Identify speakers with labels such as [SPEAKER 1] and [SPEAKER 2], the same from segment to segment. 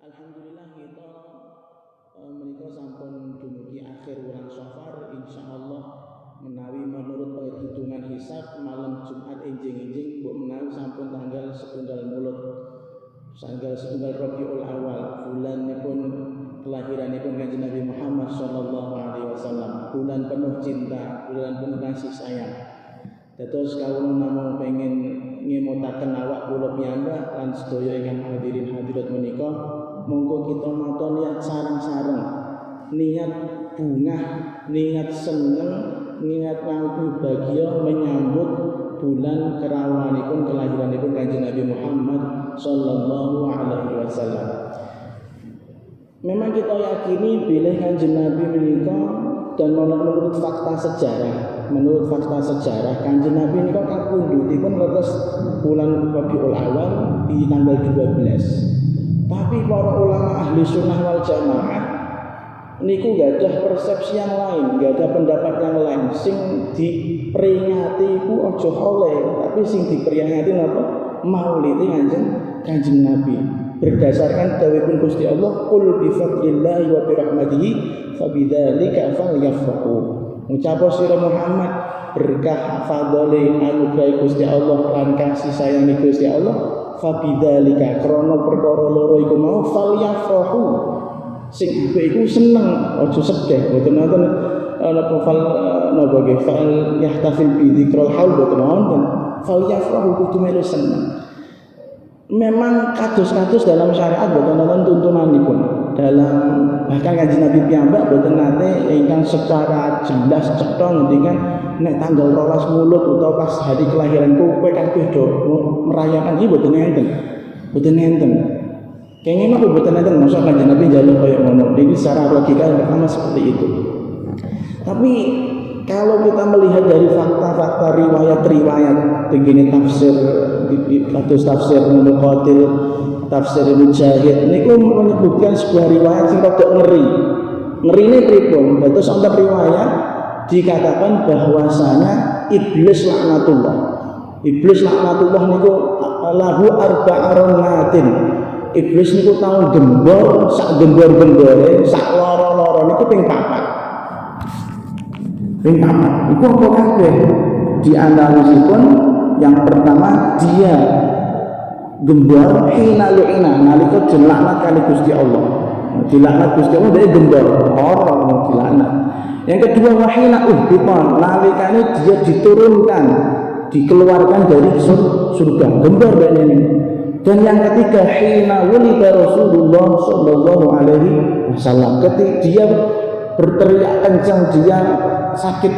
[SPEAKER 1] Alhamdulillah kita menika sampun dumugi akhir wulan Safar, insyaallah menawi menurut perhitungan hisab malam Jumat enjing-enjing mbok menawi sampun tanggal 1 Mulut. Tanggal 1 Rabiul Awal, bulanipun kelahiranipun Kanjeng Nabi Muhammad sallallahu alaihi wasallam. Bulan penuh cinta, bulan penuh kasih sayang. Dados kawula namung pengin ngemutaken awak kula piyambak lan sedaya ingkang hadirin hadirat menika, monggo kita nata niat sareng-sareng, niat bungah, niat seneng, niat kanggo bahagia menyambut bulan kerawanipun kelahiranipun Kanjeng Nabi Muhammad sallallahu alaihi wasallam. Memang kita yakini bila Kanjeng Nabi menika dan menurut fakta sejarah Kanjeng Nabi menika kapundhutipun leres bulan Rabiul Awal di tanggal 12. Tapi para ulama ahli sunnah wal jamaah niku gak ada persepsi yang lain, gak ada pendapat yang lain. Sing diperingati iku aja oleh, tapi sing diperingati napa? Maulid Kanjeng Nabi. Berdasarkan dawuhipun Gusti Allah, qul bi fadlillahi wa bi rahmatihi fabidzalika falyafrahu. Ngucap sira Muhammad, berkah fadhole anugerah Gusti Allah lan kasih sayang Gusti Allah, fabidzalika krana perkara loro iku mau falyafrahu. Sing iku seneng, aja sedih. Mboten wonten napa fal napa nggih fal yahtafil bi dzikril haul mboten wonten. Falyafrahu kudu melu seneng. Memang kados-kados dalam syariat boten wonten tuntunanipun. Dalam bahkan Kanjeng Nabi piyambak boten nate ingkang secara jelas cetha ngendikan nek tanggal 12 Mulut utawa pas hari kelahiranku kowe kabeh do merayakan iki boten enten. Boten enten. Kenging apa boten enten masa Kanjeng Nabi njaluk kaya ngono. Iki secara logika yang pertama seperti itu. Tapi kalau kita melihat dari fakta-fakta riwayat-riwayat begini tafsir tafsir Muqatil, tafsir Mujahid niku menyebutkan sebuah riwayat sing rada ngeri. Ngerine pripun? Dados wonten riwayat dikatakan bahwasanya iblis laknatullah. Iblis laknatullah niku lahu arba'aronatin. Iblis niku tau gembor, sak gembor-gembore, sak loro-loro niku ping 4. Itu apa kabeh? Di analisipun yang pertama dia gembor hina lu'ina nalika dilaknat kali Gusti Allah. Dilaknat Gusti Allah dia gembor, ora dilaknat. Yang kedua wahina uhbitan nalikane dia diturunkan, dikeluarkan dari surga, gembor ini. Dan yang ketiga hina wulida Rasulullah sallallahu alaihi wasallam, ketika dia berteriak kencang, dia sakit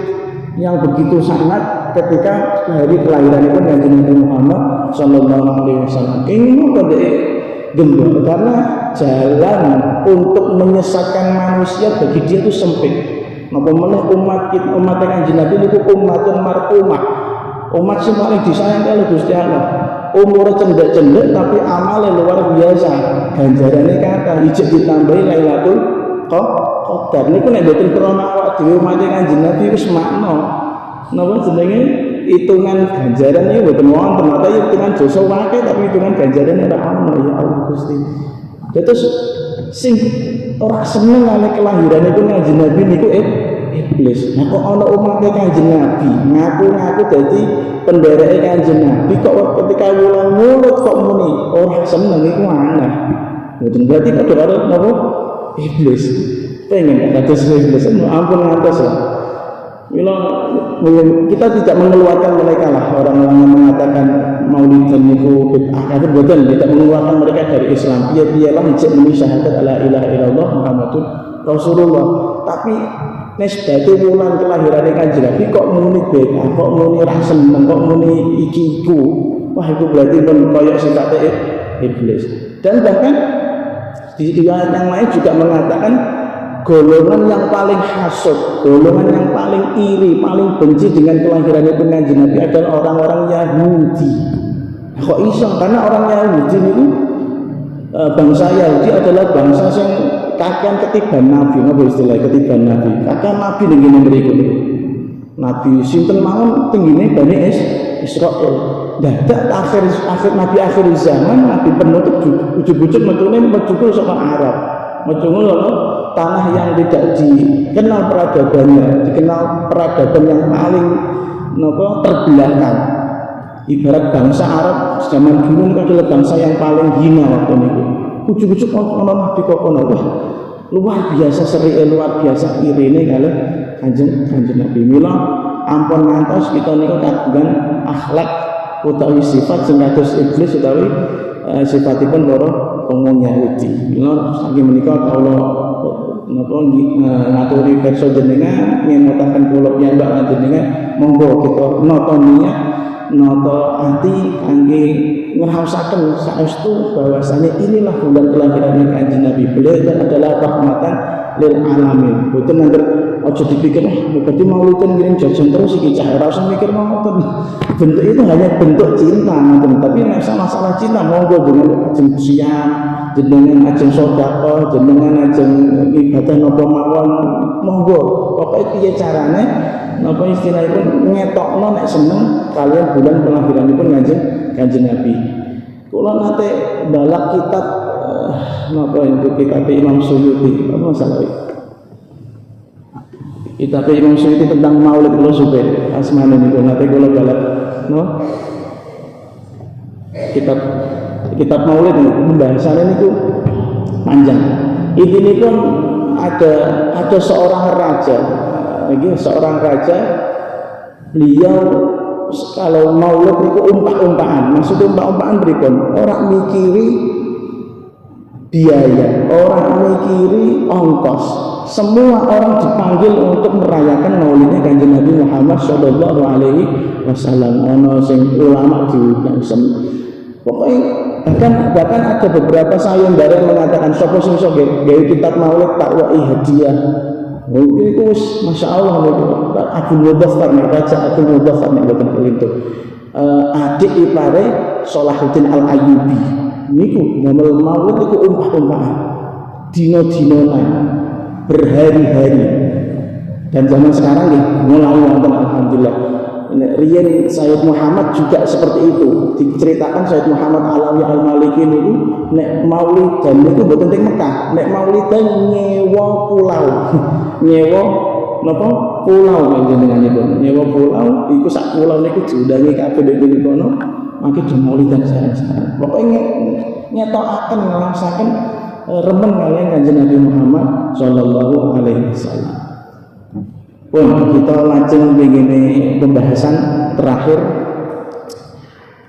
[SPEAKER 1] yang begitu sangat ketika hari kelahiran itu Kanjeng Nabi Muhammad sallallahu alaihi wasallam. Ini pada gembor karena jalan untuk menyesatkan manusia bagi dia itu sempit. Napa meneh umat Kanjeng Nabi niku umatun marhumah. Umat sing paling disayang oleh Gusti Allah. Umure cendek-cendek tapi amale luar biasa. Ganjarane kathah ijek ditambahi Lailatul Qadar niku nek mboten krana awak dhewe umat Kanjeng Nabi wis makna. Napa jenenge hitungan ganjaran iki mboten wonten, tapi hitungan dosa wae tapi hitungan ganjarane ora ono ya Allah Gusti. Terus sing ora seneng kali kelahiran iku Kanjeng Nabi niku iblis. Nah kok ana umat Kanjeng Nabi ngaku-ngaku dadi pendereke Kanjeng Nabi kok ketika wulan Mulut kok muni ora seneng iku aneh. Mboten berarti padha karo napa iblis. Pengen kados iblis, ampun ngantos lah. Kita tidak mengeluarkan mereka lah, orang-orang yang mengatakan maulidan niku bid'ah, itu boten, tidak mengeluarkan mereka dari Islam. Piye-piyelah ijek muni syahadat la ilaha illallah Muhammadur Rasulullah. Tapi nisbate wulan kelahiran Kanjeng Nabi kok muni bid'ah, kok muni ra seneng, kok muni iki-iku. Wah, itu berarti pun koyok sifate iblis. Dan bahkan di riwayat yang lain juga mengatakan golongan yang paling hasud, golongan yang paling iri, paling benci dengan kelahiran itu Kanjeng Nabi adalah orang-orang Yahudi. Nah, kok iso? Karena orang Yahudi itu bangsa Yahudi adalah bangsa yang kakean ketiban Nabi, apa istilah ketiban Nabi? Kakean Nabi ning ngene mriku. Nabi sinten mawon tinggine Bani Israil. dadak akhir Nabi akhir zaman, Nabi penutup ujug-ujug metune mencukul saka Arab. Mencukul tanah yang tidak dikenal peradabannya, dikenal peradaban yang paling terbelakang. Ibarat bangsa Arab zaman dulu itu adalah bangsa yang paling hina waktu itu. Ujug-ujug ono Nabi kok ono, wah luar biasa seri, luar biasa irine kalih kanjeng Nabi. Mila ampun ngantos kita niku kagungan akhlak utawi sifat sing kados iblis utawi sifatipun para wong Yahudi. Mila saking menika kawula napa ngaturi pirsa jenengan ngemutaken kula piyambak jenengan monggo kita nata niat nata ati kangge ngraosaken saestu bahwasanya inilah bulan kelahiran Kanjeng Nabi. Beliau adalah rahmatan lil alamin. Boten nanti aja dipikir berarti maulidan ngirim jajan terus iki cah ora usah mikir ngoten. Bentuk itu hanya bentuk cinta ngoten, tapi nek masalah cinta monggo dengan ajeng siam, jenengan ajeng sedekah, jenengan ajeng ibadah napa mawon monggo. Pokoke piye carane napa istilahipun ngetokno nek seneng kalian bulan kelahiranipun Kanjeng Nabi. Kula nate balak kitab napa itu kitab Imam Suyuti, apa masalah itu? Kitab Imam Suyuti tentang Maulid kula suwe asmane niku nate kula balak no. Kitab Maulid pembahasannya niku panjang. Ini pun ada seorang raja. Seorang raja, beliau kalau maulid itu umpak-umpakan. Maksudnya umpak-umpakan berikut orang mikiri biaya, orang mikiri ongkos. Semua orang dipanggil untuk merayakan maulidnya Kanjeng Nabi Muhammad Shallallahu Alaihi Wasallam. Ono sing ulama diundang, pokoknya bahkan ada beberapa sayembara yang mengatakan sopo sing iso gawe kitab maulid tak wa'i hadiah. Mungkin itu masya Allah Abdul Mudhaffar nih, Raja Abdul Mudhaffar nih bukan itu adik ipare Salahuddin Al Ayyubi. Niku ngomel maulid itu umpah-umpahan, dino-dinoan, berhari-hari. Dan zaman sekarang nih mulai wonten alhamdulillah. Riyen Sayyid Muhammad juga seperti itu. Diceritakan Sayyid Muhammad Alawi Al-Maliki itu nek maulidan itu mboten teng Mekah, nek maulidan nyewa pulau. Nyewa napa pulau jenenganipun. Nyewa pulau iku sak pulau niku diundangi kabeh ning kono, mangke do maulidan sareng-sareng. Pokoke nyetokaken ngrasaken remen kalian Kanjeng Nabi Muhammad sallallahu alaihi wasallam. Pun kita lajeng begini pembahasan terakhir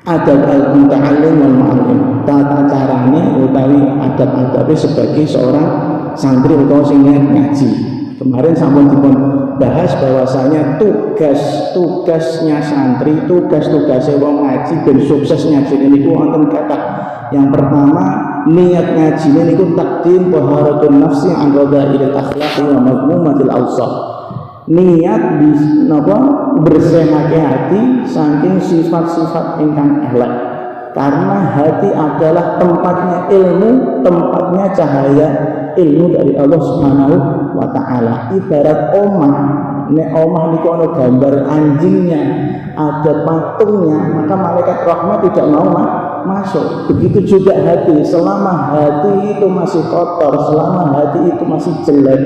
[SPEAKER 1] adab al-muta'allim wal mu'allim, tata carane utawi adab-adabe sebagai seorang santri utawa sing ngaji. Kemarin sampun dipun bahas bahwasanya tugasnya santri, tugasnya wong ngaji ben sukses ngaji niku wonten kathah. Yang pertama niat ngaji niku takdim taharatun nafsi an radha'il akhlaqi wa madmumatil awsaf. Niat bersihake hati saking sifat-sifat ingkang elek, karena hati adalah tempatnya ilmu, tempatnya cahaya ilmu dari Allah Subhanahu wa Ta'ala. Ibarat omah, nek omah niku ana gambar anjingnya, ada patungnya, maka malaikat rahmat tidak mau masuk. Begitu juga hati, selama hati itu masih kotor, selama hati itu masih jelek,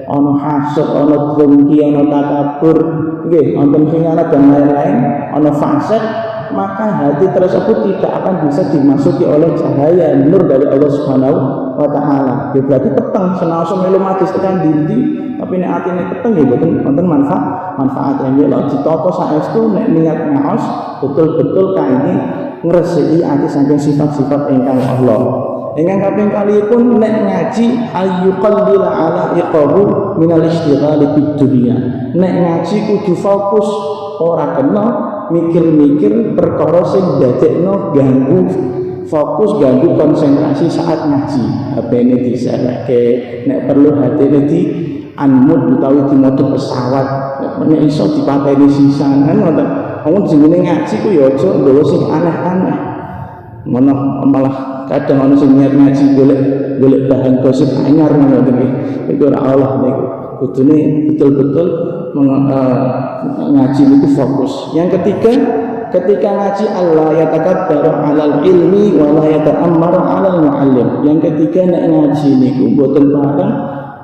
[SPEAKER 1] ono hasud, ono dengki, ono takabur, nggih, wonten khiyanat dan lain-lain, ono fasik, maka hati tersebut tidak akan bisa dimasuki oleh cahaya nur dari Allah Subhanahu wa Ta'ala. Berarti peteng senaosa melu mati tekan dindi, tapi nek atine peteng nggih boten wonten manfaatnya. Mila ditata saestu nek niat ngaos betul-betul kangge ngresiki ati saking sifat-sifat ingkang Allah. Ingkang kaping kalihipun nek ngaji ayyuqallila ala iqabu minal istighali bid dunya. Nek ngaji kudu fokus, ora kena mikir-mikir perkara sing dadekno ganggu fokus, ganggu konsentrasi saat ngaji. HP-ne disereke, nek perlu hati-ne di unmute utawi di mode pesawat, nek iso dipateni sisan kan ngoten. Wong jenenge ngaji ku ya aja nggawa sing aneh-aneh. Malah kadang ana sing niat ngaji golek bahan gosip anyar ngoten iki. Iku ora Allah niku. Kudune betul-betul ngaji niku fokus. Yang ketiga ketika ngaji Allah yatakabbaru 'alal ilmi wa la yata'ammaru 'alal mu'allim. Yang ketiga nek ngaji niku mboten pareng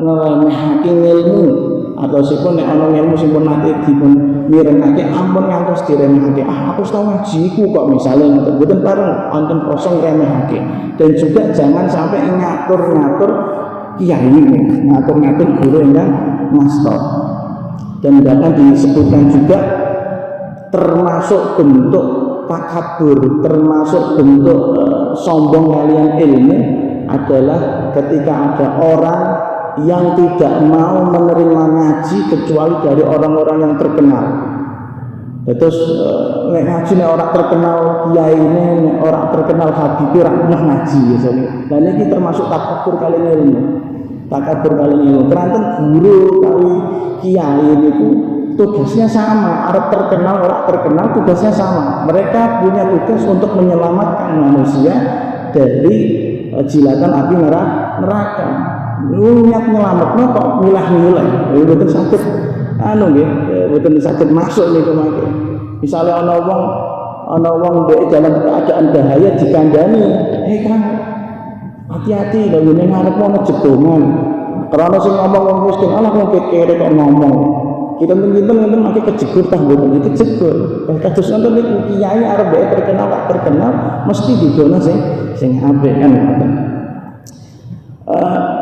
[SPEAKER 1] ngremehake ilmu, atau sipun nek ana ilmu sing pun nate dipun mirengake ampun ngantos diremehake. Aku tau ngaji iku kok misalnya mboten pareng wonten rasa ngremehake. Dan juga jangan sampai ngatur-ngatur kiai, ngatur-ngatur guru ingkang master. Dan bahkan disebutkan juga termasuk bentuk takabur, termasuk bentuk sombong kalian ilmu adalah ketika ada orang yang tidak mau menerima ngaji kecuali dari orang-orang yang terkenal. Terus nek ngaji nek orang terkenal kiai ini, nek orang terkenal habib ora pernah ngaji biasanya. Dan ini termasuk takabur kalian ilmu. Takabur kalian ilmu. Keranten guru kali kiai niku tugasnya sama, arep terkenal orang terkenal tugasnya sama. Mereka punya tugas untuk menyelamatkan manusia dari jilatan api neraka. Niat nyelametno kok milah-milah, mboten saged nggih, mboten saged masuk niku mangke. Misale ana wong ndek dalam keadaan bahaya dikandani, Kang, hati-hati lho ngene ngarepmu ana jebongan. Karena sing ngomong wong miskin, alah wong kekere kok ngomong. Kita mungkin makai kejegur tah mboten iki jegur. Kados nonton niku kiai arep dhek terkenal tak terkenal mesti didono sing apik kan ngoten.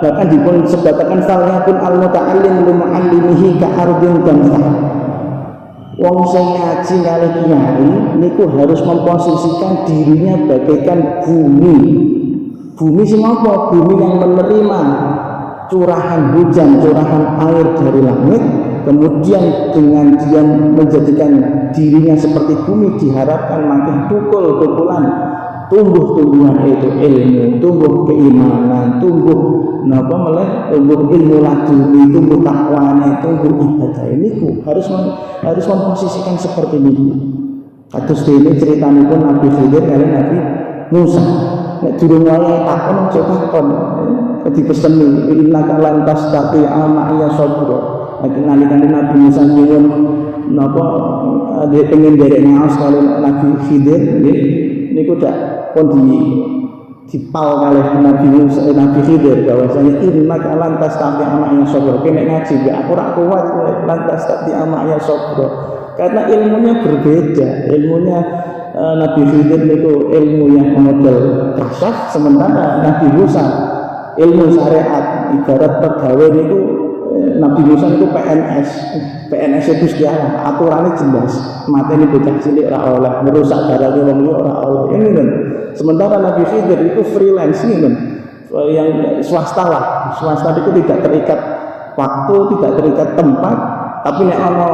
[SPEAKER 1] Bahkan dipun sebatakan falyakun al-muta'allim li mu'allimihi ka ardin damsah. Wong sing ngaji kali kiai niku harus memposisikan dirinya bagaikan bumi. Bumi sing apa? Bumi yang menerima curahan hujan, curahan air dari langit. Kemudian dengan dia menjadikan dirinya seperti bumi, diharapkan makin pukulan tumbuh-tumbuhan itu ilmu, tumbuh keimanan, tumbuh ilmu laduni, tumbuh takwanya, tumbuh ibadah. Ini harus memposisikan seperti ini. Kados dene critanipun Nabi Khidir kali Nabi Musa. Nek durung wayahe takon aja takon. Dipeseni innaka lan tastati'a ma'iya sabra. Nalikane Nabi Musa nyuwun napa dia pengen derek ngaos kali Nabi Khidir nggih niku dak pun dipal kalih Nabi Musa Nabi Khidir bahwasanya innaka lan tastati'a ma'iya sabra. Nek ngaji aku ora kuat lan tastati'a ma'iya sabra. Karena ilmunya berbeda. Ilmunya Nabi Khidir niku ilmu yang model kasyaf, sementara Nabi Musa ilmu syariat. Ibarat pegawai niku Nabi Musa itu PNS itu Gusti Allah, aturannya jelas. Mateni bocah cilik ora oleh, merusak darah wong liya ora oleh. Ini kan. Sementara Nabi Khidir itu freelance ini kan. Yang swasta lah. Swasta itu tidak terikat waktu, tidak terikat tempat, tapi nek ana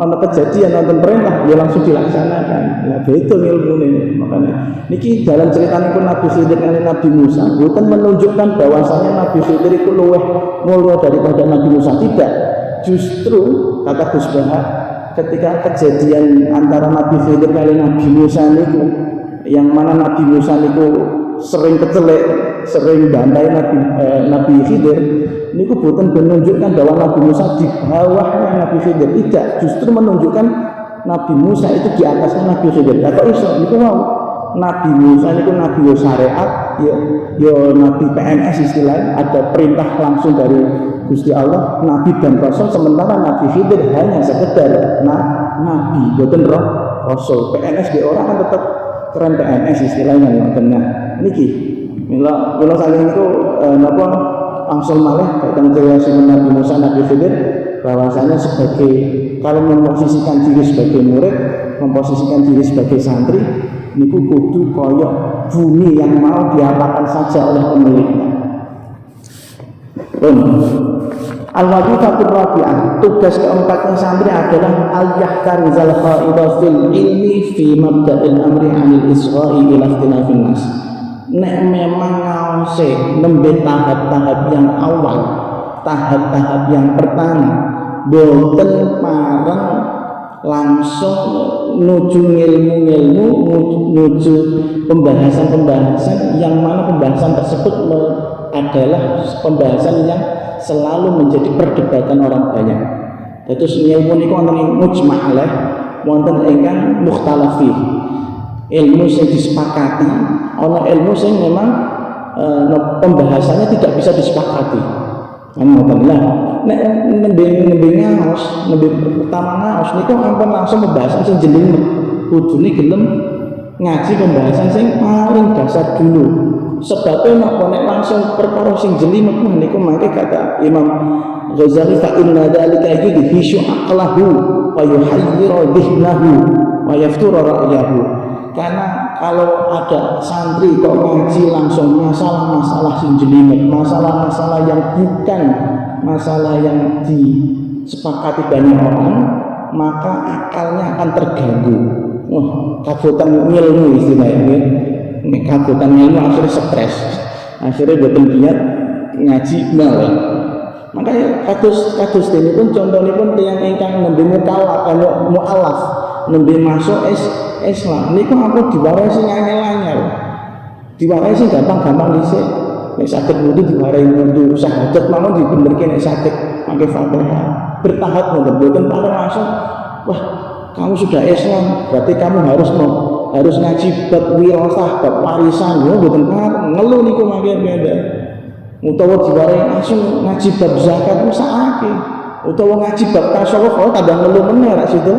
[SPEAKER 1] kejadian nonton perintah ya langsung dilaksanakan. Nah, betul ilmune. Makanya niki dalam ceritanya pun Nabi Khidir dan Nabi Musa bukan menunjukkan bahwasanya Nabi Khidir itu luwih mulia daripada Nabi Musa, tidak. Justru kata Gus Bahar ketika kejadian antara Nabi Khidir dan Nabi Musa niku, yang mana Nabi Musa niku sering kecelek, sering bantai Nabi Khidir niku bukan menunjukkan bahwa Nabi Musa di bawahnya Nabi Khidir, tidak, justru menunjukkan Nabi Musa itu di atasnya Nabi Khidir. Kata iso niku mau Nabi Musa niku nabi syariat, ya nabi PNS istilahnya, ada perintah langsung dari Gusti Allah, nabi dan rasul, sementara Nabi Khidir hanya sekedar nabi, bukan rasul. PNS di orang kan tetap keren PNS istilahnya ngoten. Nah niki mila saking niku napa langsung malah tentang cerita Nabi Musa Nabi Khidir bahwasanya sebagai kalau memposisikan diri sebagai murid, memposisikan diri sebagai santri niku kudu koyok bumi yang mau diapakan saja oleh pemiliknya. Al-wajibatur rabi'ah, tugas keempatnya santri adalah al-yahtarizal qaidah fil ilmi fi mabda'il amri 'anil isra'i ila ikhtilafin nas. Nek memang ngawase nembe tahap-tahap yang awal, tahap-tahap yang pertama, boten pareng langsung nuju ilmu-ilmu, nuju pembahasan-pembahasan yang mana pembahasan tersebut adalah pembahasan yang selalu menjadi perdebatan orang banyak. Terus ilmu niku wonten mujma' alaih, wonten ingkang mukhtalafi. Ilmu sing disepakati, ana ilmu sing memang pembahasannya tidak bisa disepakati. Kan ngoten lah. Nek nembe ngaos, nembe pertama ngaos niku ampun langsung pembahasan sing jelimet. Kudune gelem ngaji pembahasan sing paling dasar dulu. Sebabnya nek langsung perkara sing jelimet niku mangke kata Imam Ghazali fa inna dzalika yudhishu aqlahu wa yuhayyiru dhihnahu wa yafturu ra'yahu. Karena kalau ada santri kok ngaji langsung masalah-masalah sing jelimet, masalah-masalah yang bukan masalah yang disepakati banyak orang, maka akalnya akan terganggu. Kabutan ilmu istilahnya, kabutan ilmu akhirnya stres, akhirnya boten giat ngaji malah. Makanya kados ini pun contohnya pun tiang ingkang nembe mu'alaf, nembe masuk Islam. Niku aku diwarai sing anyar-anyar, diwarai sing gampang-gampang dhisik. Nek saged wudu diwarai wudu, syahadat mawon dibenerke nek saged pakai Fatihah. Bertahap mboten paling langsung. Wah, kamu sudah Islam, berarti kamu harus ngaji bab wirasah, bab warisan. Yo mboten ngeluh niku mangke beda. Utawa diwarai langsung ngaji bab zakat ku sakake. Utawa ngaji bab tasawuf kok tambah ngeluh meneh ra situ.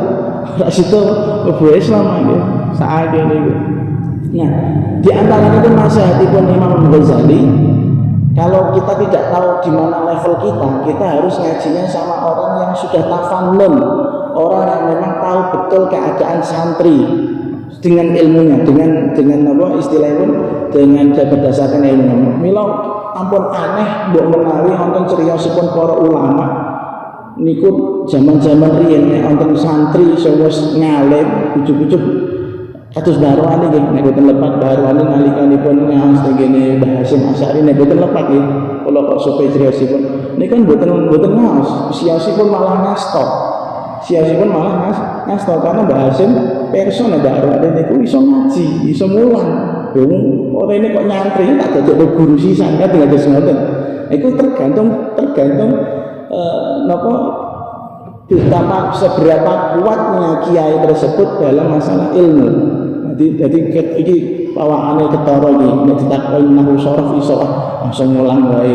[SPEAKER 1] Ra situ mlebu Islam mangke sakake niku. Nah, di antara itu nasihatipun Imam Ghazali, kalau kita tidak tahu di mana level kita harus ngajinya sama orang yang sudah tafannun, orang yang memang tahu betul keadaan santri dengan ilmunya, dengan apa istilahnya, dengan berdasarkan ilmunya. Mila ampun aneh mbok menawi wonten criyosipun para ulama niku zaman-zaman riyen nek wonten santri sing wis ngalim ujug-ujug kados Barwani nggih, nek boten lepat Barwani nalikanipun ngaos ngene Mbah Hasyim Asy'ari nek boten lepat nggih, kula kok supaya criyosipun niku kan boten ngaos, siosipun malah ngasta. Siosipun malah ngasta karena Mbah Hasyim pirsa nek Barwani niku iso ngaji, iso mulang. Ora ini kok nyantri tak dadi guru sisan kan dados ngoten. Iku tergantung napa betapa seberapa kuatnya kiai tersebut dalam masalah ilmu. Jadi iki pawakane ketara iki nek ditakoni nahwu sharaf iso langsung mulang wae.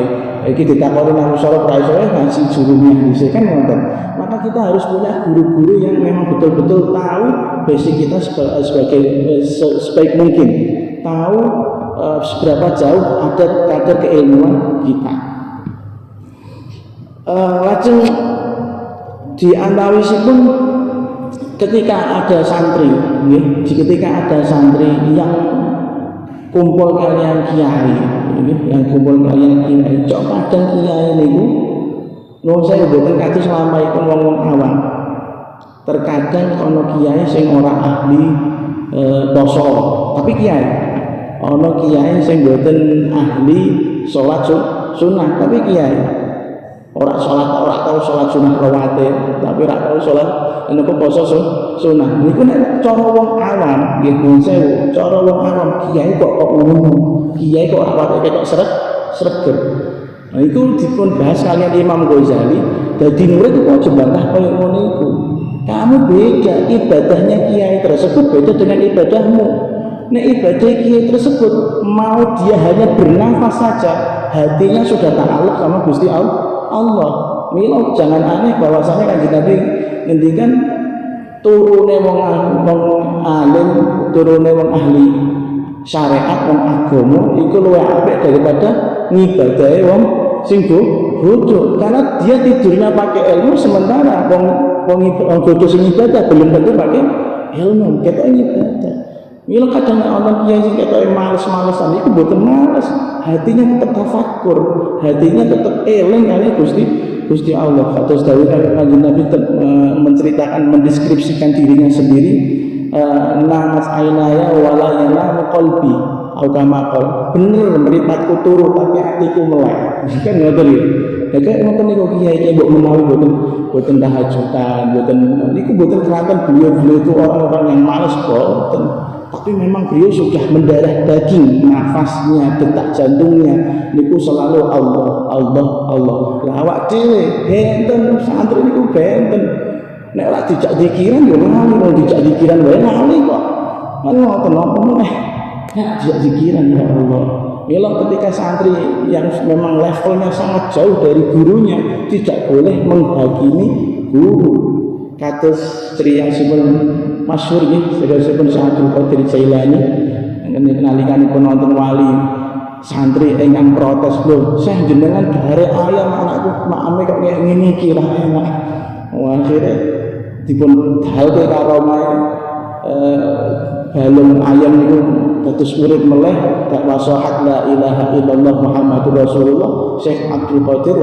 [SPEAKER 1] Iki ditakoni nahwu sharaf ra iso ngaji jurumnya dhisik kan ngoten. Maka kita harus punya guru-guru yang memang betul-betul tahu basic kita sebaik mungkin. Tahu seberapa jauh kadar keilmuan kita. Lajeng di antawisipun ketika ada santri yang kumpul kalian kiai, cok kadang kiai niku nuwun saya mboten kados nglampahipun wong-wong awam. Terkadang ana kiai sing ora ahli poso, tapi kiai. Ana kiai sing mboten ahli salat sunah, tapi kiai. Ora tahu salat sunah rawatib, tapi ora tahu salat napa poso sunah. Niku nek cara wong awam nggih nuwun sewu, cara wong awam kiai kok ngono. Kiai kok awake ketok sreger. Nah iku dipun bahas kalian Imam Ghazali, dadi murid kok aja bantah koyo ngono iku. Kamu beda, ibadahnya kiai tersebut beda dengan ibadahmu. Nek ibadah kiai tersebut mau dia hanya bernafas saja, hatinya sudah ta'alluq sama Gusti Allah. Mila jangan aneh bahwasanya Kanjeng Nabi ngendikan turune wong alim, turune wong ahli syariat, wong agama iku luwih apik daripada ngibadahi wong sing bodoh. Karena dia tidurnya pakai ilmu, sementara wong bodoh sing ibadah belum tentu pakai ilmu, ketok ibadah. Mila kadang ana kiai sing ketoke males-malesan iku mboten males, hatinya tetap tafakkur, hatinya tetap eling kali Gusti Allah. Kados dawuh Kanjeng Nabi menceritakan, mendeskripsikan dirinya sendiri, namat ainaya wala yanamu qalbi au kama qol. Bener mripatku turu tapi atiku melek. Kan ngoten iki. Kayak ngoten niku kiai mbok menawi boten tahajudan, boten niku boten kelantan beliau itu orang-orang yang malas boten. Tapi memang beliau sudah mendarah daging, nafasnya, detak jantungnya niku selalu Allah. Lah awak dhewe benten santri niku benten. Nek ora dijak zikiran yo lali, wong dijak zikiran wae lali kok. Kan ngoten napa meneh. Nek dijak zikiran ya Allah. Mila ketika santri yang memang levelnya sangat jauh dari gurunya tidak boleh menghakimi guru. Kados criyosipun masyhur nggih, criyosipun Syekh Abdul Qadir Jailani nalikanipun wonten wali santri ingkang protes lho, Syekh jenengan bare ayam anakku makame kok kaya ngene iki lah enak. Akhire dipun dalke karomah balung ayam niku dados urip meleh dakwah sahih la ilaha illallah Muhammadur Rasulullah. Syekh Abdul Qadir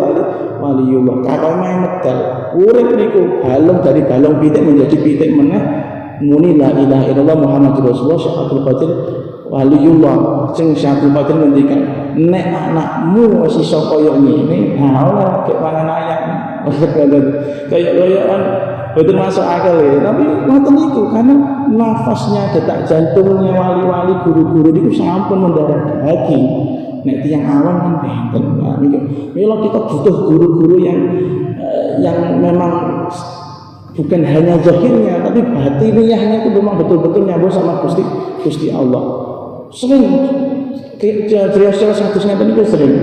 [SPEAKER 1] waliullah karomah medal urip niku balung dari balung pitik menjadi pitik meneh muni la ilaha illallah Muhammadur Rasulullah. Syekh Abdul Qadir waliullah sing Syekh Abdul Qadir ngendikan nek anakmu wis iso kaya ngene ora kek mangan ayam kaya-kayaan betul masuk akal ya, tapi ngoten itu karena nafasnya, detak jantungnya wali-wali guru-guru itu sampun mendarah daging. Nek tiyang awam kan benten. Nah, mila kita butuh guru-guru yang memang bukan hanya zahirnya tapi batiniahnya itu memang betul-betul nyambung sama Gusti Allah. Sering cerita-cerita statusnya tadi sering.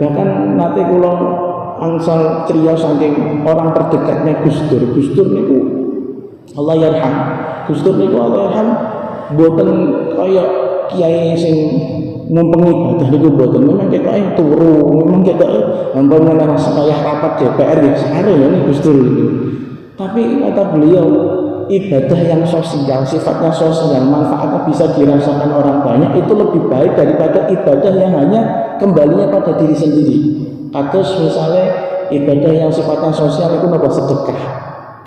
[SPEAKER 1] Bahkan nanti kalau angsal cerita saking orang terdekatnya Gus Dur niku Allah yarham. Gus Dur niku Allah yarham mboten kaya kiai sing ngumpengi ibadah niku mboten. Memang ketoke turu, memang ketoke ampun rasa kaya rapat DPR ya sare ya Gus Dur niku. Tapi kata beliau ibadah yang sosial, sifatnya sosial, manfaatnya bisa dirasakan orang banyak itu lebih baik daripada ibadah yang hanya kembalinya pada diri sendiri. Kados misalnya ibadah yang sifatnya sosial itu nopo sedekah,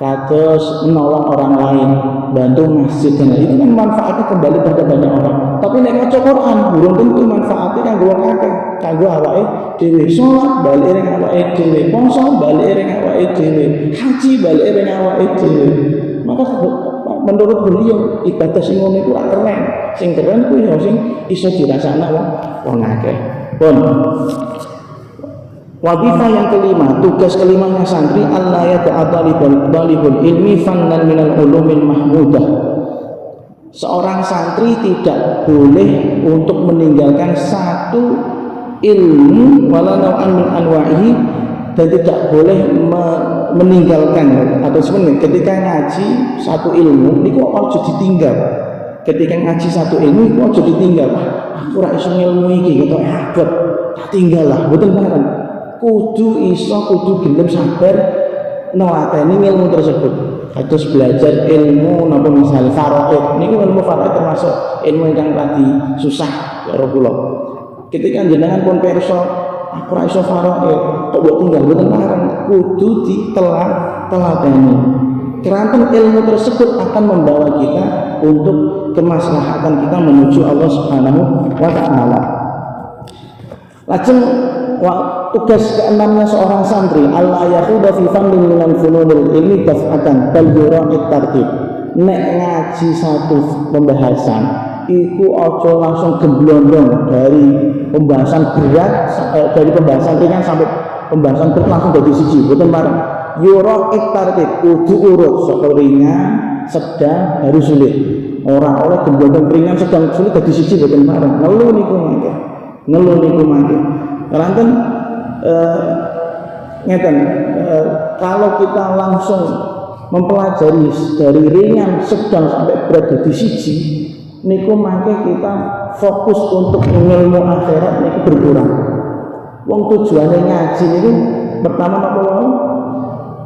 [SPEAKER 1] kados menolong orang lain, bantu masjid dan itu kan manfaatnya kembali pada banyak orang. Tapi nek maca Quran burung tentu manfaatnya kanggo wong akeh, kanggo awake dhewe. Salat bali ring awake dhewe, puasa bali ring awake dhewe, haji bali ring awake dhewe. Maka menurut beliau ibadah sing ngono iku ora keren. Sing keren kuwi ya sing iso dirasakno wong akeh. Pun wadifah yang kelima, tugas kelimanya santri Allah ya talibul ilmi fannan minal ulumin mahmudah. Seorang santri tidak boleh untuk meninggalkan satu ilmu wala nau'an min anwa'ihi dan tidak boleh meninggalkan atau sebenarnya ketika ngaji satu ilmu niku aja ditinggal. Ketika ngaji satu ilmu niku aja ditinggal. Aku ora iso ilmu iki ketok abot, tak tinggal lah, mboten kan. Kudu gelem sabar nelateni ilmu tersebut. Kados belajar ilmu napa misal faraid. Niku ilmu faraid termasuk ilmu yang tadi susah karo kula. Ketika jenengan pun pirsa aku ora iso faraid, kok mbok tinggal mboten pareng, kudu ditelateni. Keranten ilmu tersebut akan membawa kita untuk kemaslahatan kita menuju Allah Subhanahu wa taala. Lajeng tugas keenamnya seorang santri Allah yahuda fi fannin minal fununil ilmi daf'atan bal yura'it tartib. Nek ngaji satu pembahasan iku aja langsung gemblondong dari pembahasan berat dari pembahasan ringan sampai pembahasan berat langsung dari siji mboten bareng. Yura'it tartib kudu urut saka ringan sedang baru sulit. Ora oleh gemblondong ringan sedang sulit dari siji mboten bareng. Ngelu niku mangke. Keranten ngeten kalau kita langsung mempelajari dari ringan sedang sampai berat di siji niku mangke kita fokus untuk ilmu akhirat niku berkurang. Wong tujuane ngaji niku pertama apa wae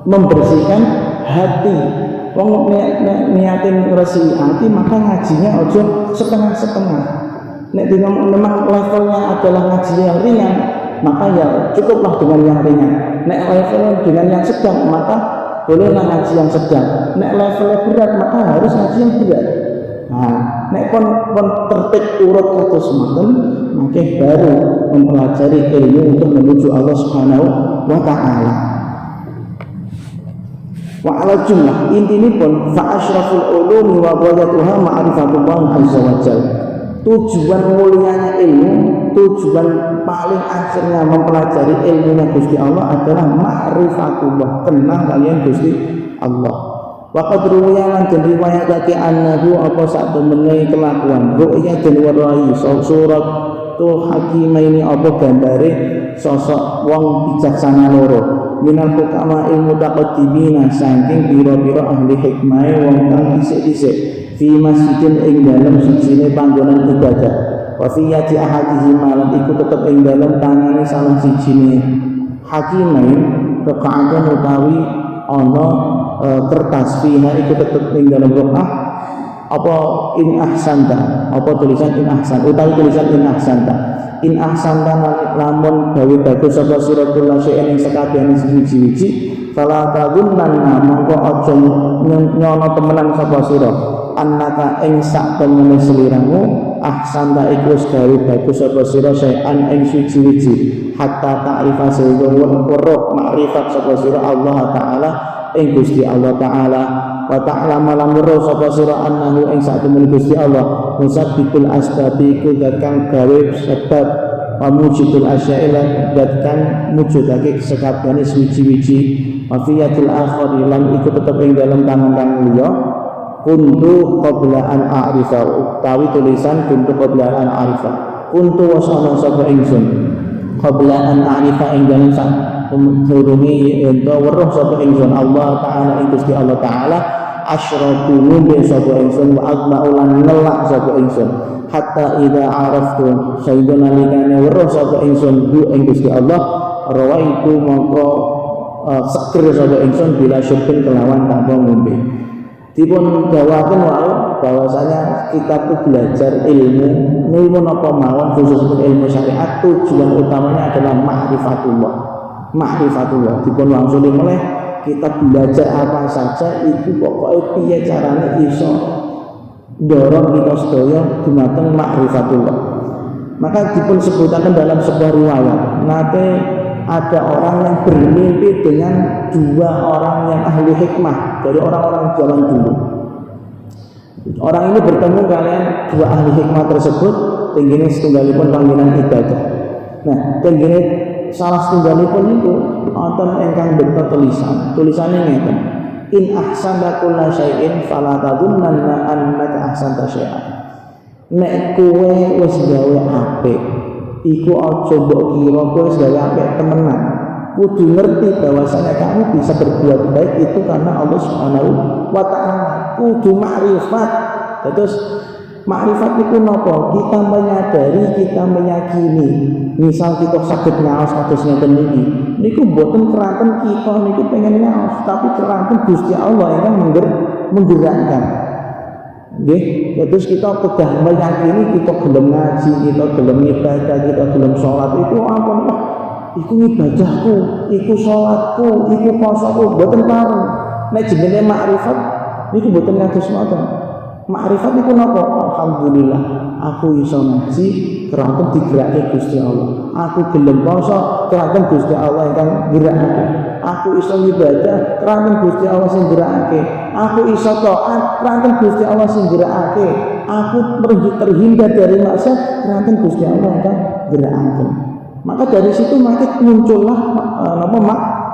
[SPEAKER 1] membersihkan hati. Wong niatin ngresi hati maka ngajinya aja setengah-setengah. Nek memang levelnya adalah ngaji yang ringan maka ya cukuplah dengan yang ringan. Nek levelnya dengan yang sedang maka bolehlah ngaji yang sedang. Nek levelnya berat maka harus ngaji yang berat. Nah, nek pun tertib urut kados mboten maka baru mempelajari ilmu untuk menuju Allah Subhanahu wa taala. Wa ala jumlah intinipun fa asyraful ulumi wa ghayatuha ma'rifatullah azza wa jalla. Tujuan mulianya ilmu, tujuan paling akhirnya mempelajari ilmunya Gusti Allah adalah ma'rifatullah, kenal kalian Gusti Allah. Waqad ruwiya lan den riwayatake annahu apa sak temene kelakuan ru'ya den warai surat tu hakimaini apa gambare sosok wong bijaksana loro minal hukama ilmu taqaddimina saking pira-pira ahli hikmah wong kang dhisik-dhisik fi masjidin ing dalem sijine panggonan ibadah wa fi yati ahadihi malam iku tetep ing dalem tangane salah sijine hakimain rakaatan utawi ana kertas fiha iku tetep ing dalam rakaah apa in ahsanta apa tulisan in ahsan utawi tulisan in ahsanta lamun gawe bagus sapa sira kula ing sekabehane siji-siji fala tagunnanna mongko aja nyono temenan sapa sira annaka ing sak temene sliramu ahsanta iku wis gawe bagus sapa sira saean ing siji-siji hatta ta'rifa sehingga weruh makrifat sapa sira Allah taala ing Gusti Allah taala wa ta'lama lan weruh sapa sira annahu ing sak temene Gusti Allah musabbibul asbabi ku zat kang gawe sebab wa mujidul asya'i lan zat kang mujudake sekabehane suci-suci wa fiyatul akhir lan iku tetep ing dalam tangan liya kuntu qabla an a'rifa utawi tulisan kuntu qabla an a'rifa kuntu wasana sapa ingsun qabla an a'rifa ing dalam turungi ento weruh sapa ingsun Allah taala ing Gusti Allah taala asyraku ngombe sapa ingsun wa azma'ulan nelak sapa ingsun hatta idza araftu sehingga nalikane weruh sapa ingsun bu ing Gusti Allah rawaitu mongko seger sapa ingsun bila syukur kelawan tanpa ngombe dipun dawaken wau bahwasanya kita tuh belajar ilmu apa mawon khususnya ilmu syariat tujuan utamanya adalah ma'rifatullah dipun wangsuli mulai kita belajar apa saja itu pokoknya piye carane iso dorong kita sedaya dumateng ma'rifatullah. Maka dipun sebutaken dalam sebuah riwayat nate ada orang yang bermimpi dengan dua orang yang ahli hikmah dari orang-orang zaman dulu. Orang ini bertemu kalian dua ahli hikmah tersebut tenggine setunggalipun panggilan ibadah. Nah, tenggine salah setunggalipun itu wonten ingkang beta tulisane ngeten in ahsanta kulla syai'in fala tadunnanna annaka ahsanta syai'an nek kowe wis gawe apik iku aja mbok kira kowe wis gawe apik temenan kudu ngerti bahwasanya kamu bisa berbuat baik itu karena Allah Subhanahu wa taala kudu makrifat. Terus makrifat itu napa? Kita menyadari, kita meyakini. Misal kita saged ngaos kados ngeten niki. Niku mboten keranten kita niku pengen ngaos, tapi keranten Gusti Allah yang menggerakkan. Nggih, terus kita sudah meyakini kita gelem ngaji, kita gelem ibadah, kita gelem salat itu ampun iku ibadahku, iku salatku, iku posoku, mboten pareng. Nek jenenge makrifat niku mboten ngados ngoten. Makrifat itu napa? Alhamdulillah aku iso ngaji keranten digerakake Gusti Allah. Aku gelem poso keranten Gusti Allah ingkang gerakake. Aku iso ibadah keranten Gusti Allah sing gerakake. Aku iso taat keranten Gusti Allah sing gerakake. Aku terhindar dari maksiat keranten Gusti Allah ingkang gerakake. Maka dari situ muncullah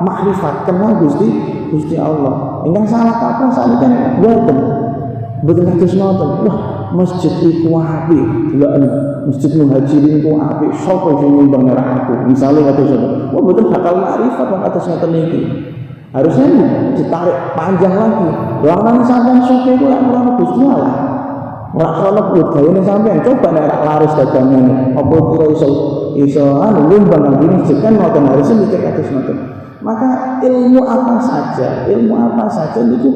[SPEAKER 1] makrifat kenal Gusti Allah. Ingkang salah kaprah sakniki boten. Betul kados ngoten. Wah, masjid iku apik, deloken masjid Muhajirin iku apik, sapa sing nyumbang nek aku. Misale kados ngoten. Wah, betul bakal makrifat kok kados ngoten iki. Harusnya ditarik panjang lagi. Lawan sampean sugih iku lak ora Gusti Allah. Ora krono budayane sampean. Coba nek laris dagangane, apa kira iso nyumbang nang masjid kan ngoten harusnya mikir kados ngoten. Maka ilmu apa saja itu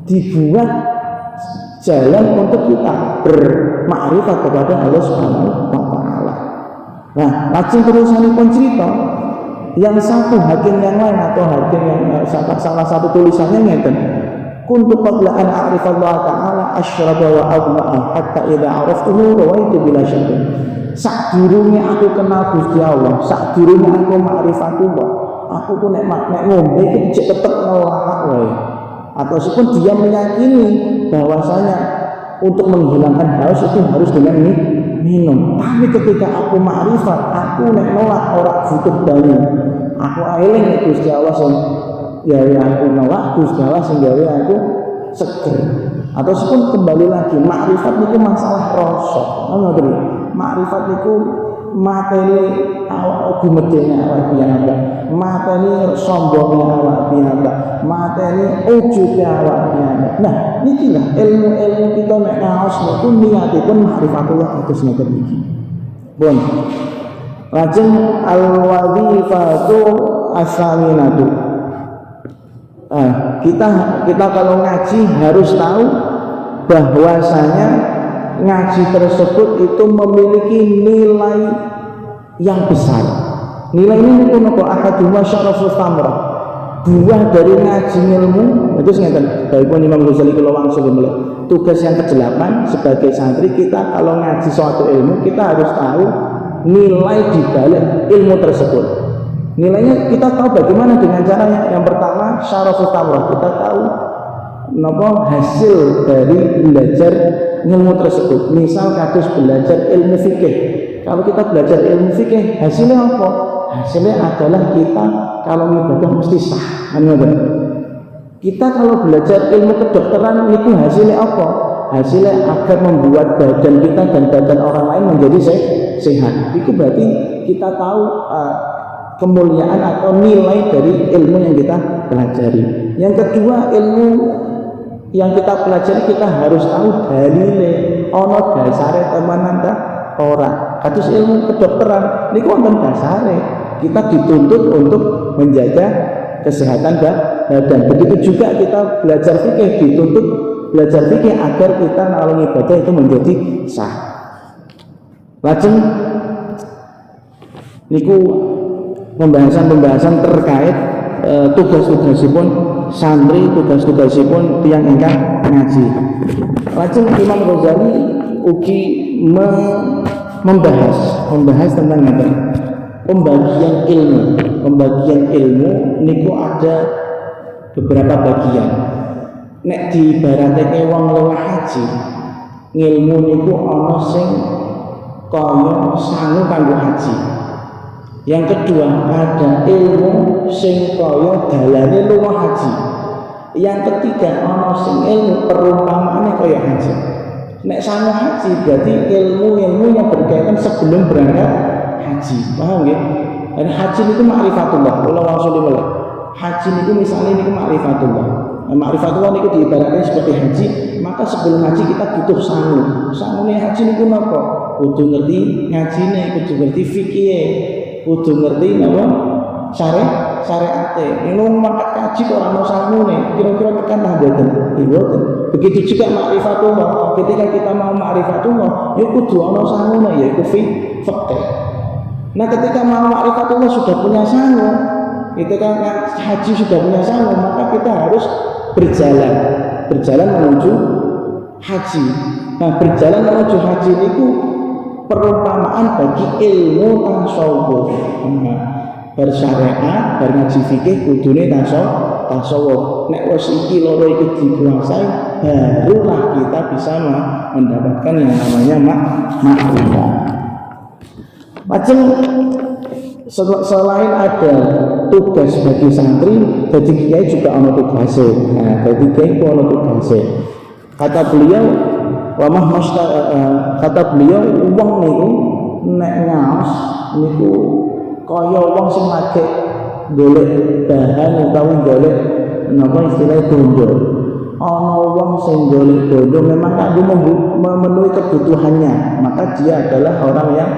[SPEAKER 1] dibuat jalan untuk kita bermakrifat kepada Allah Subhanahu wa taala. Nah, lajeng terusanipun cerita yang satu hakim yang lain atau hakim yang salah satu tulisannya ngeten. Kuntu qabla an a'rifa Allah taala asyraba wa adma'a hatta idza araftuhu rawaitu bila syakkin. Sadurunge aku kenal Gusti Allah, sadurunge aku makrifatullah, aku ku nek ngombe iki tetep ngelak wae. Ataupun dia meyakini bahwasanya untuk menghilangkan haus itu harus dengan minum. Tapi ketika aku makrifat, aku nek nolak ora butuh banyu. Aku eling Gusti Allah sing gawe aku nolak, Gusti Allah sing gawe aku seger. Atau pun kembali lagi makrifat niku masalah rasa. Ngoten. Makrifat niku materi awak gumedene awak piyambak, materi sombongnya awak piyambak, materi ujube awak piyambak. Nah, niki lah ilmu-ilmu kita nek ngaos niku niatipun makrifatullah kados ngeten iki. Pun. Lajeng al-wadhifatu as-saminatu. Kita kalau ngaji harus tahu bahwasanya ngaji tersebut itu memiliki nilai yang besar. Nilai ini itu ahaduma syarafus tamrah. Buah dari ngaji ilmu itu ngeten. Baikpun Imam Ghazali kula wangsul mulai. Tugas yang ke-8 sebagai santri kita kalau ngaji suatu ilmu kita harus tahu nilai di balik ilmu tersebut. Nilainya kita tahu bagaimana dengan caranya. Yang pertama syarafus tamrah, kita tahu hasil dari belajar ilmu tersebut. Misal kados belajar ilmu fikih. Kalau kita belajar ilmu fikih, hasilnya apa? Hasilnya adalah kita kalau ibadah mesti sah. Kita kalau belajar ilmu kedokteran itu hasilnya apa? Hasilnya agar membuat badan kita dan badan orang lain menjadi sehat. Itu berarti kita tahu kemuliaan atau nilai dari ilmu yang kita pelajari. Yang kedua, ilmu yang kita pelajari kita harus tahu dalile ana dasare temenan ta ora. Kados ilmu kedokteran niku wonten dasare. Kita dituntut untuk menjaga kesehatan badan. Begitu juga kita belajar fikih dituntut belajar fikih agar kita kalau ibadah itu menjadi sah. Lajeng niku pembahasan terkait tugas-tugasipun santri, tugas-tugasipun tiyang ingkang ngaji. Lajeng Imam Ghazali ugi membahas tentang pembagian ilmu. Pembagian ilmu niku ada beberapa bagian. Nek diibaratake wong lewat haji, ngilmu niku ana sing kaya sangu kanggo haji. Yang kedua, ada ilmu sing kaya dalane lunga haji. Yang ketiga, ana sing ilmu perumpamaane kaya haji. Nek sangu haji berarti ilmu-ilmu yang berkaitan sebelum berangkat haji. Paham nggih? Dan haji niku ma'rifatullah. Kula wangsuli mulai. Haji niku misalnya niku ma'rifatullah. Ma'rifatullah niku diibaratkan seperti haji, maka sebelum haji kita butuh sangu. Sangune haji niku napa? Kudu ngerti ngajine, kudu ngerti fikihe, kudu ngerti napa syariate. Yen wong mangkat kaji kok ora ono sangune, kira-kira tekan ta mboten? Mboten. Begitu juga ma'rifatullah. Ketika kita mau ma'rifatullah, ya kudu ono sangune, yaiku fikih. Nah, ketika mau ma'rifatullah sudah punya sangu, ketika haji sudah punya sangu, maka kita harus berjalan menuju haji. Nah, berjalan menuju haji itu perumpamaan bagi ilmu tasawuf. Bersyariat, berngaji fikih kudune tasawuf. Nek wis iki loro iki dikuasai, barulah kita bisa mendapatkan yang namanya makrifat. Macam selain ada tugas bagi santri, bagi kiai juga ada tugasnya. Nah, bagi kiai itu ada tugasnya. Kata beliau, kata beliau, uang niku nek ngaos niku kaya wong sing lagi golek bahan utawi golek napa istilah bondo. Ana wong sing golek bondo memang kanggo memenuhi kebutuhannya, maka dia adalah orang yang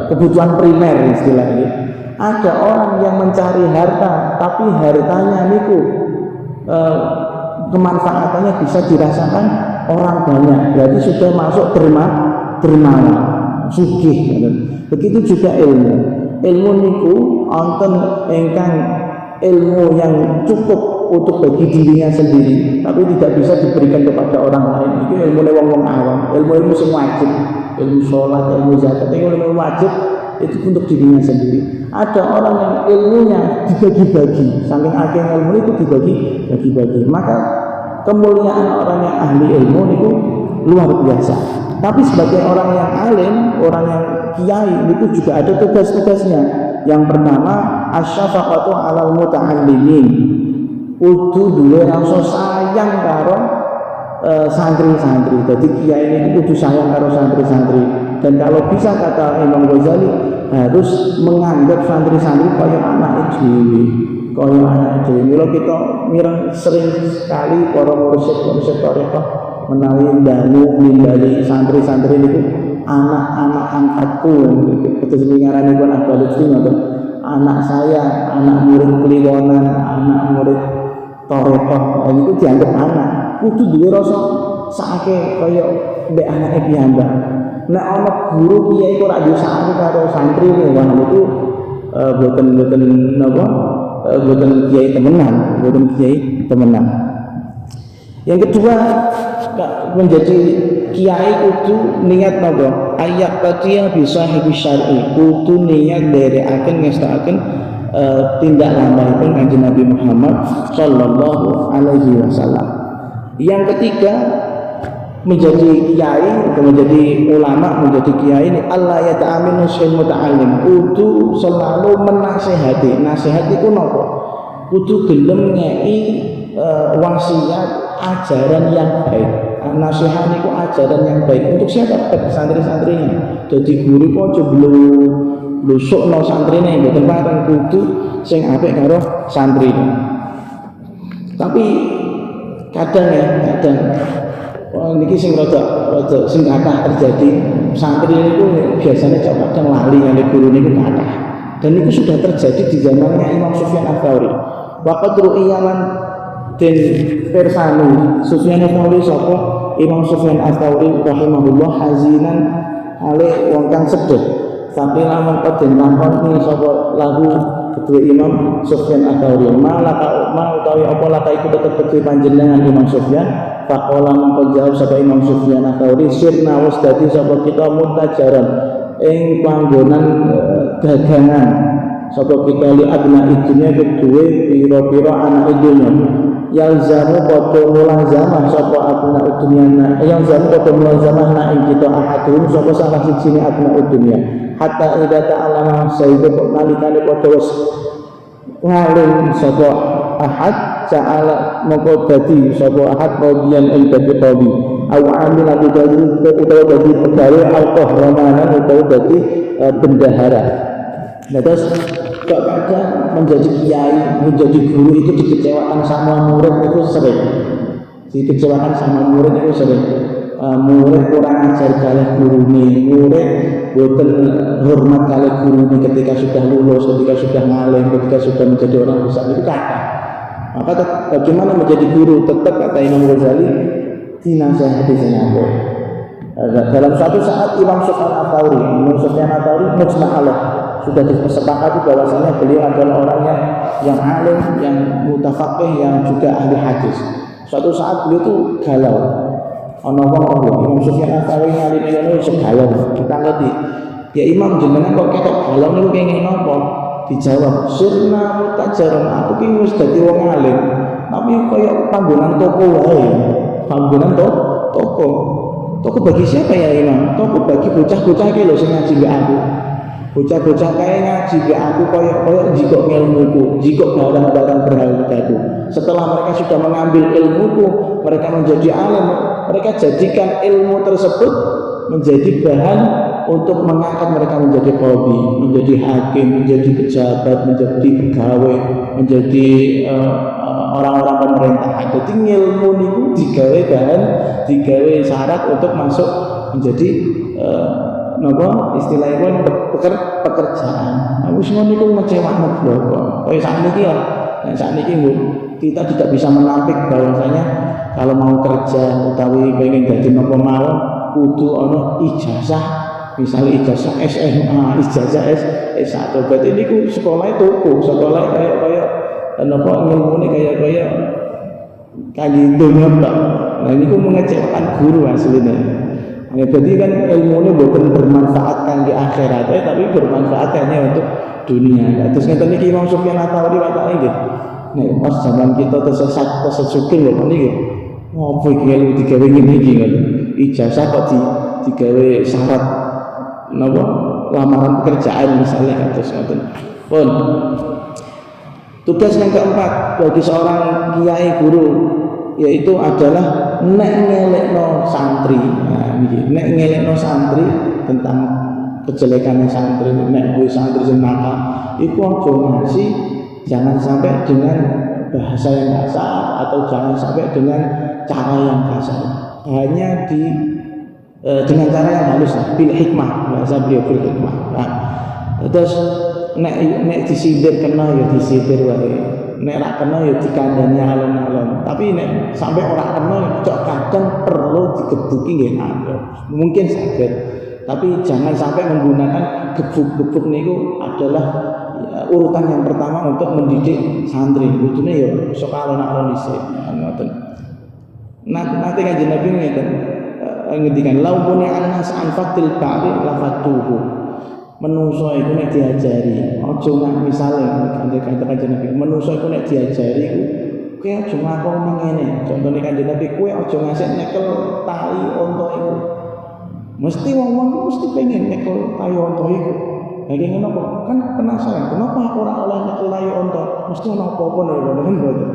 [SPEAKER 1] kebutuhan primer istilahnya. Ada orang yang mencari harta, tapi hartanya niku kemanfaatannya bisa dirasakan orang banyak, berarti sudah masuk dermawan, sugih. Begitu juga ilmu niku wonten ingkang ilmu yang cukup untuk bagi dirinya sendiri, tapi tidak bisa diberikan kepada orang lain. Itu ilmu wong awam, ilmu sing wajib, ilmu sholat, ilmu zakat, ilmu wajib itu untuk dirinya sendiri. Ada orang yang ilmunya dibagi-bagi, saking akeh ilmu itu dibagi-bagi. Maka kemuliaan orang yang ahli ilmu itu luar biasa. Tapi sebagai orang yang alim, orang yang kiai itu juga ada tugas-tugasnya. Yang pertama, asyafaqatu 'alal muta'allimin. Kudu duwe rasa sayang sayang karo santri-santri. Jadi kiai ini kudu sayang karo santri-santri. Dan kalau bisa kata Imam Ghazali harus menganggap santri-santri kaya anak dhewe. Kaya anak dhewe. Mila kita mireng sering sekali para mursyid-mursyid tarekat menawi ndanu nimbali santri-santri niku anak-anak angkatku. Terus ngarani pun Abdul ngoten. Anak saya, anak murid kliwonan, anak murid tarekat niku dianggap anak. Kudu duwe rasa sakake kaya mbek anake piyambak. Nek ana guru kiai kok ora disake karo santri wah niku boten napa boten kiai temenan, boten kiai temenan. Yang kedua, menjadi kiai kudu niat napa? Ayat tatiya bisa hibi syar'i, kudu niat derekaken ngestakaken tindak lampahipun Kanjeng Nabi Muhammad sallallahu alaihi wasallam. Yang ketiga, menjadi kiai atau menjadi ulama, menjadi kiai ini Allah ya ta'aminu syil muta'alim, kudu selalu menasehati. Nasihat itu napa? Kudu gelem ngei wasiat ajaran yang baik. Nasihat itu ajaran yang baik untuk siapa? Bagi santri-santrinya. Jadi guru kok aja blusukno santrine mboten pareng, kudu sing apik karo santrine. Tapi kadang niki sing rada sing kathah terjadi santri niku biasanya kadang lali kali guru niku kathah. Dan itu sudah terjadi di zamannya Imam Sufyan Ats-Tsauri. Waqad ru'iyalan den persani Sufyan Ats-Tsauri sapa Imam Sufyan Ats-Tsauri rahimahullah hazinan ale wong kang sedih. Tapi lamun den lakoni sapa lagu kedua Imam Sufyan Ats-Tsauri malaka utawi apa laka iku tetep kedue panjenengan Imam Sufyan. Faqala mangko jawab sapa Imam Sufyan Ats-Tsauri sirna wis dadi sapa kita mutajaran ing panggonan dagangan sapa kita li abna idunya kedue pira-pira anak idunya yalzamu padha mulazamah sapa abna idunya yalzamu padha mulazamah na ing kita ahadun sapa salah siji abna idunya hatta ida ta'alama sayyidu nalikane padha wis ngalim sapa ahad ja'ala mongko dadi sapa ahad radiyan ing dadi qadi aw amil dadi utawa dadi pegawai al-qahramanan utawa dadi bendahara. Nah terus kadang menjadi kiai, menjadi guru itu dikecewakan sama murid itu sering. Dikecewakan sama murid itu sering. Murid kurang ajar kali gurune, murid boten hormat kali gurune ketika sudah lulus, ketika sudah ngalim, ketika sudah menjadi orang besar itu kata. Maka bagaimana menjadi guru? Tetap kata Imam Ghazali dinasehati senyape. Dalam suatu saat Imam Sufyan Ats-Tsauri mujma' alaih sudah disepakati bahwasanya beliau adalah orang yang alim, yang mutafaqih, yang juga ahli hadis. Suatu saat beliau itu galau. Imam Sufyan Ats-Tsauri ngaline ngono iso galau. Kita ngerti. Ya Imam jenengan kok ketok galau niku kenging napa? Dijawab, "Sirna mutajaran, aku ki wis dadi wong alim, tapi kaya panggonan toko wae." Panggonan toko. Toko bagi siapa ya Imam? Toko bagi bocah-bocah ki lho sing ngaji mbek aku. Bocah-bocah kae ngaji mbek aku kaya jikok ilmuku, jikok barang-barang berhargaku. Setelah mereka sudah mengambil ilmuku, mereka menjadi alim, mereka jadikan ilmu tersebut menjadi bahan untuk mengangkat mereka menjadi qadhi, menjadi hakim, menjadi pejabat, menjadi pegawai, menjadi orang-orang pemerintahan. Jadi ilmu niku digawe bahan, digawe syarat untuk masuk menjadi istilahnya pekerjaan. Wis ngono niku ngecewakno bloko. Kaya sakniki ya, sakniki kita tidak bisa menampik bahwasanya kalau mau kerja utawi pengen dadi napa mawon kudu ana ijazah, misalnya ijazah SMA, ijazah S1. Berarti niku sekolah toko, sekolah kaya napa ngilmune kaya kali dunya tok. Nah niku mengecewakan guru asline. Nah, berarti kan ilmunya bukan bermanfaat kan di akhirat, tapi bermanfaat hanya untuk dunia. Terus ngeten niki Imam Sufyan Ats-Tsauri watake nggih. Nek pas zaman kita tersesukil lho niki. Ngopo iki ilmu digawe ngene iki ngoten. Ijazah kok digawe syarat napa lamaran pekerjaan misalnya kados ngoten. Pun tugas yang keempat bagi seorang kiai guru yaitu adalah nek ngelekno santri. Nah, nek ngelekno santri tentang kejelekannya santri, nek gue santri sing nakal, iku aja ngasih, jangan sampai dengan bahasa yang kasar atau jangan sampai dengan cara yang kasar. Hanya dengan cara yang halus, bil hikmah, bahasa beliau bil hikmah. Nah, terus nek disindir kena ya disindir wae. Nek ora kena ya dikandani alon-alon. Tapi nek sampai ora kena cok kadang perlu digebuki nggih mungkin sakit. Tapi jangan sampai menggunakan gebuk-gebuk niku adalah urutan yang pertama untuk mendidik santri. Kudune ya sok alon-alon dhisik. Ngoten. Nanti Kanjeng Nabi ngeten ngendikan laupune anas anfatil ba'ri lafatuhu. Menungso iku nek diajari, aja nang misale Kanjeng Nabi, menungso iku nek diajari iku kowe aja ngakoni ngene. Contone Kanjeng Nabi, kowe aja ngasih nyekel tali onto iku. Mesti wong-wong mesti pengen nyekel tali onto iku. Lagi ngono kok kan penasaran, kenapa ora oleh nyekel tali onto? Mesti ono apa-apa ngono kan mboten.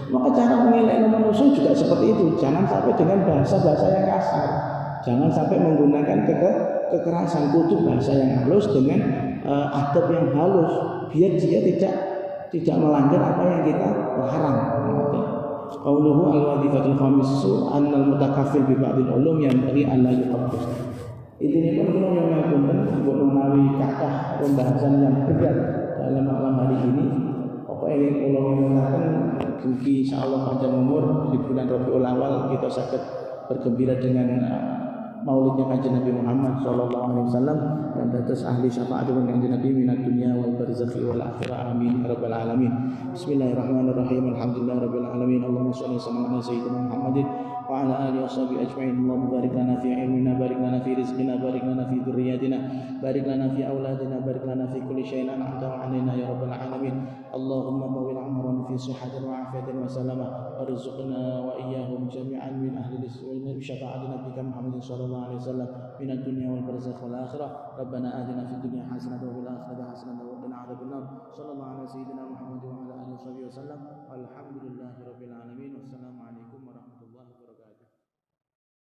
[SPEAKER 1] Maka cara mengelekno manusia juga seperti itu, jangan sampai dengan bahasa-bahasa yang kasar. Jangan sampai menggunakan kekerasan, kudu bahasa yang halus dengan adab yang halus, biar dia tidak melanggar apa yang kita larang. Qauluhu al-wadhifatul khamisu annal mutakaffil bi ba'dil ulum yang bagi Allah yuqaddis. Ini pun yang ngapunten buat menawi kathah pembahasan yang berat dalam malam hari ini. Apa yang kula ngatakan mugi insyaallah panjang umur di bulan Rabiul Awal kita saged bergembira dengan maulidnya Kanjeng Nabi Muhammad sallallahu alaihi wasallam dan dados ahli syafaat dengan Kanjeng Nabi minat dunia wal barzakhi wal akhirah amin rabbal alamin. Bismillahirrahmanirrahim. Alhamdulillahirabbil alamin. Allahumma shalli wa sallim ala sayyidina Muhammadin wa ala alihi washabihi ajmain. Allahumma barik lana fi ilmina, barik lana fi rizqina, barik lana fi dzurriyyatina, barik lana fi auladina, barik lana fi kulli syai'in an'amta 'alaina ya rabbal alamin. Allahumma tawil 'umrana fi sihhatin wa 'afiyatin wa salamah warzuqna wa iyyahum jami'an min ahli al-islam bi syafa'ati nabiyyika Muhammadin sallallahu alaihi wasallam min ad-dunya wal barzakh wal akhirah. Rabbana atina fid dunya hasanatan wa fil akhirati hasanatan wa qina adzabannar. Sallallahu ala sayyidina Muhammad wa ala alihi wasallam. Alhamdulillahirabbil alamin. Wassalamu alaikum.